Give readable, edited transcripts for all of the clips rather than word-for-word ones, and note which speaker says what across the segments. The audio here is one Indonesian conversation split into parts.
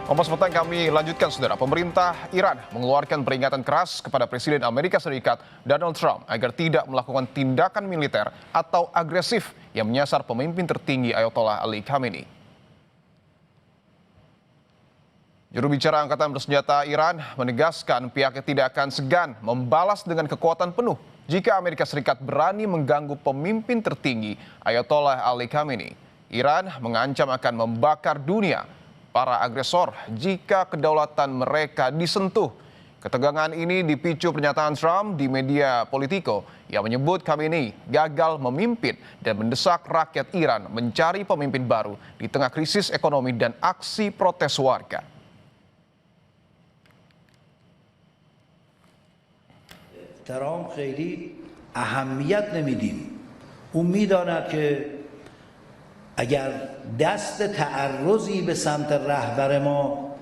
Speaker 1: Kompas Petang kami lanjutkan, saudara. Pemerintah Iran mengeluarkan peringatan keras kepada Presiden Amerika Serikat Donald Trump agar tidak melakukan tindakan militer atau agresif yang menyasar pemimpin tertinggi Ayatollah Ali Khamenei. Juru bicara Angkatan Bersenjata Iran menegaskan pihaknya tidak akan segan membalas dengan kekuatan penuh jika Amerika Serikat berani mengganggu pemimpin tertinggi Ayatollah Ali Khamenei. Iran mengancam akan membakar dunia para agresor jika kedaulatan mereka disentuh. Ketegangan ini dipicu pernyataan Trump di media Politico yang menyebut Khamenei gagal memimpin dan mendesak rakyat Iran mencari pemimpin baru di tengah krisis ekonomi dan aksi protes warga.
Speaker 2: ترامپ خیلی اهمیت نمیدیم. اون میداند که اگر دست تعرضی به سمت رهبر ما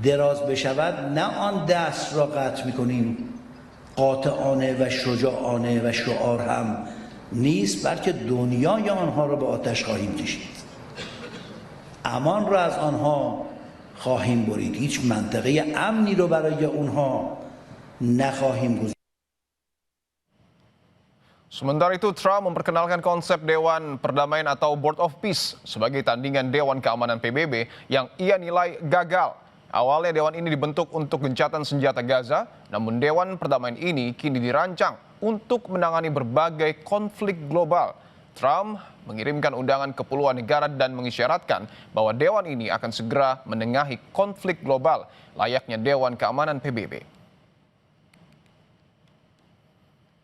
Speaker 2: دراز بشود نه آن دست را قطع میکنیم. قاطعانه و شجاعانه و شعار هم نیست، بلکه دنیای آنها را به آتش خواهیم کشید. امان را از آنها خواهیم برید. هیچ منطقه امنی رو برای اونها نخواهیم گذاشت.
Speaker 1: Sementara itu, Trump memperkenalkan konsep Dewan Perdamaian atau Board of Peace sebagai tandingan Dewan Keamanan PBB yang ia nilai gagal. Awalnya Dewan ini dibentuk untuk gencatan senjata Gaza, namun Dewan Perdamaian ini kini dirancang untuk menangani berbagai konflik global. Trump mengirimkan undangan ke puluhan negara dan mengisyaratkan bahwa Dewan ini akan segera menengahi konflik global layaknya Dewan Keamanan PBB.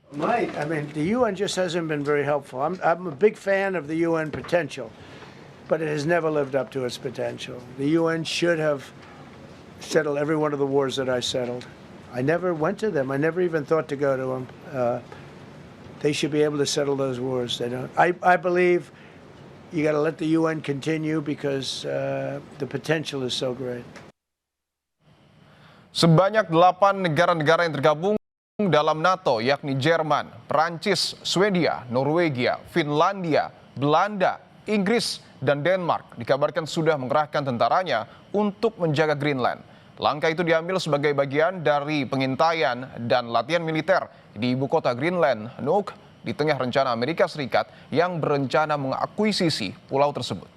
Speaker 3: Right. I mean, the UN just hasn't been very helpful. I'm a big fan of the UN potential, but it has never lived up to its potential. The UN should have settled every one of the wars that I settled. I never went to them. I never even thought to go to them. They should be able to settle those wars. They don't. I believe you got to let the UN continue because the potential is so great.
Speaker 1: Sebanyak 8 negara-negara yang tergabung dalam NATO, yakni Jerman, Prancis, Swedia, Norwegia, Finlandia, Belanda, Inggris, dan Denmark dikabarkan sudah mengerahkan tentaranya untuk menjaga Greenland. Langkah itu diambil sebagai bagian dari pengintaian dan latihan militer di ibu kota Greenland, Nuuk, di tengah rencana Amerika Serikat yang berencana mengakuisisi pulau tersebut.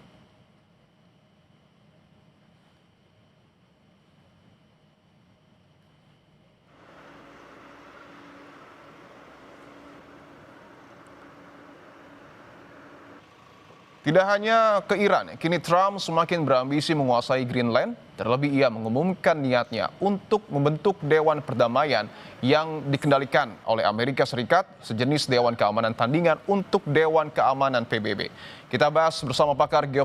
Speaker 1: Tidak hanya ke Iran, kini Trump semakin berambisi menguasai Greenland. Terlebih ia mengumumkan niatnya untuk membentuk Dewan Perdamaian yang dikendalikan oleh Amerika Serikat, sejenis Dewan Keamanan tandingan untuk Dewan Keamanan PBB. Kita bahas bersama pakar geopolitik